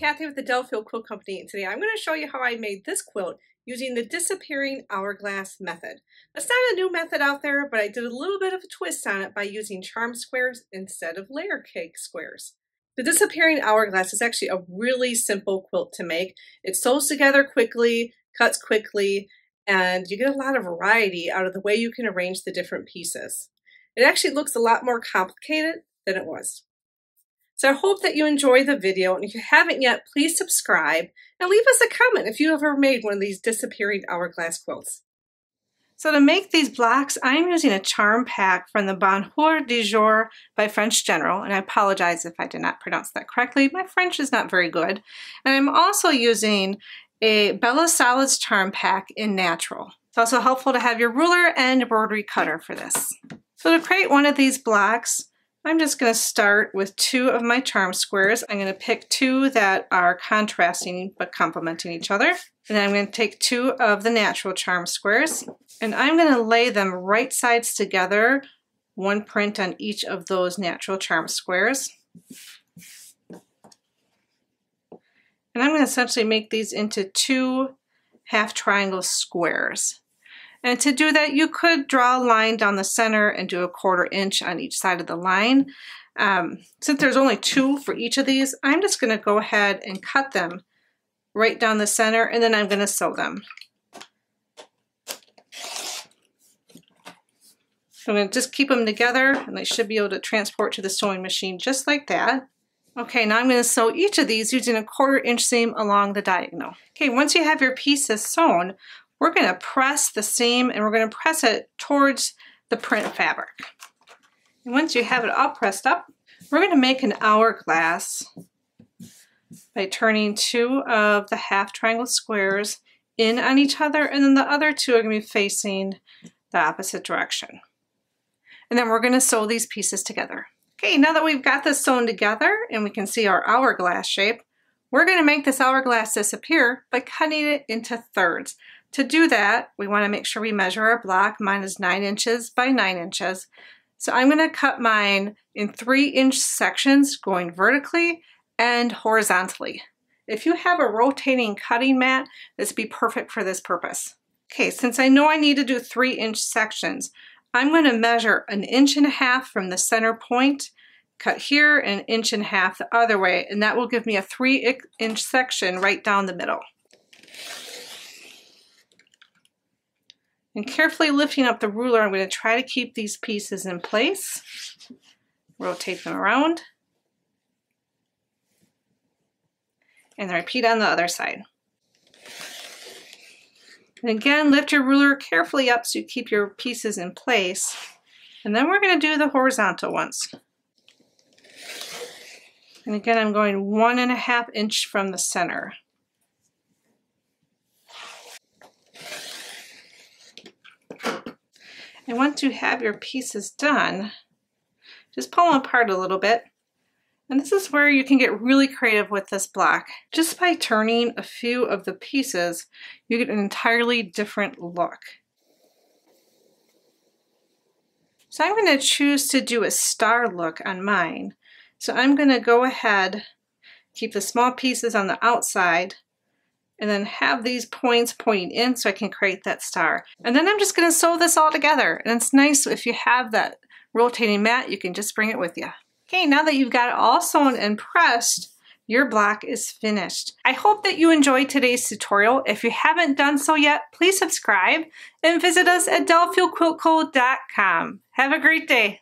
Kathy with the Delafield Quilt Company, and today I'm going to show you how I made this quilt using the disappearing hourglass method. That's not a new method out there, but I did a little bit of a twist on it by using charm squares instead of layer cake squares. The disappearing hourglass is actually a really simple quilt to make. It sews together quickly, cuts quickly, and you get a lot of variety out of the way you can arrange the different pieces. It actually looks a lot more complicated than it was. So I hope that you enjoy the video, and if you haven't yet, please subscribe and leave us a comment if you ever made one of these disappearing hourglass quilts. So to make these blocks, I'm using a charm pack from the Bonheur De Jour by French General, and I apologize if I did not pronounce that correctly. My French is not very good. And I'm also using a Bella Solids charm pack in natural. It's also helpful to have your ruler and embroidery cutter for this. So to create one of these blocks, I'm just going to start with 2 of my charm squares. I'm going to pick 2 that are contrasting but complementing each other. And then I'm going to take 2 of the natural charm squares, and I'm going to lay them right sides together, 1 print on each of those natural charm squares. And I'm going to essentially make these into 2 half triangle squares. And to do that, you could draw a line down the center and do a 1/4 inch on each side of the line. Since there's only 2 for each of these, I'm just going to go ahead and cut them right down the center, and then I'm going to sew them. I'm going to just keep them together, and they should be able to transport to the sewing machine just like that. Okay, now I'm going to sew each of these using a 1/4 inch seam along the diagonal. Okay, once you have your pieces sewn, we're going to press the seam, and we're going to press it towards the print fabric. And once you have it all pressed up, we're going to make an hourglass by turning 2 of the half triangle squares in on each other, and then the other 2 are going to be facing the opposite direction. And then we're going to sew these pieces together. Okay, now that we've got this sewn together and we can see our hourglass shape, we're going to make this hourglass disappear by cutting it into thirds. To do that, we want to make sure we measure our block. Mine is 9 inches by 9 inches. So I'm going to cut mine in 3-inch sections going vertically and horizontally. If you have a rotating cutting mat, this would be perfect for this purpose. Okay, since I know I need to do 3-inch sections, I'm going to measure 1.5 inches from the center point, cut here, and 1.5 inches the other way, and that will give me a 3-inch section right down the middle. And carefully lifting up the ruler, I'm going to try to keep these pieces in place. Rotate them around. And then repeat on the other side. And again, lift your ruler carefully up so you keep your pieces in place. And then we're going to do the horizontal ones. And again, I'm going 1.5 inches from the center. And once you have your pieces done, just pull them apart a little bit. And this is where you can get really creative with this block. Just by turning a few of the pieces, you get an entirely different look. So I'm going to choose to do a star look on mine. So I'm going to go ahead, keep the small pieces on the outside, and then have these points pointing in so I can create that star. And then I'm just going to sew this all together. And it's nice if you have that rotating mat, you can just bring it with you. Okay, now that you've got it all sewn and pressed, your block is finished. I hope that you enjoyed today's tutorial. If you haven't done so yet, please subscribe and visit us at DelafieldQuiltCo.com. Have a great day.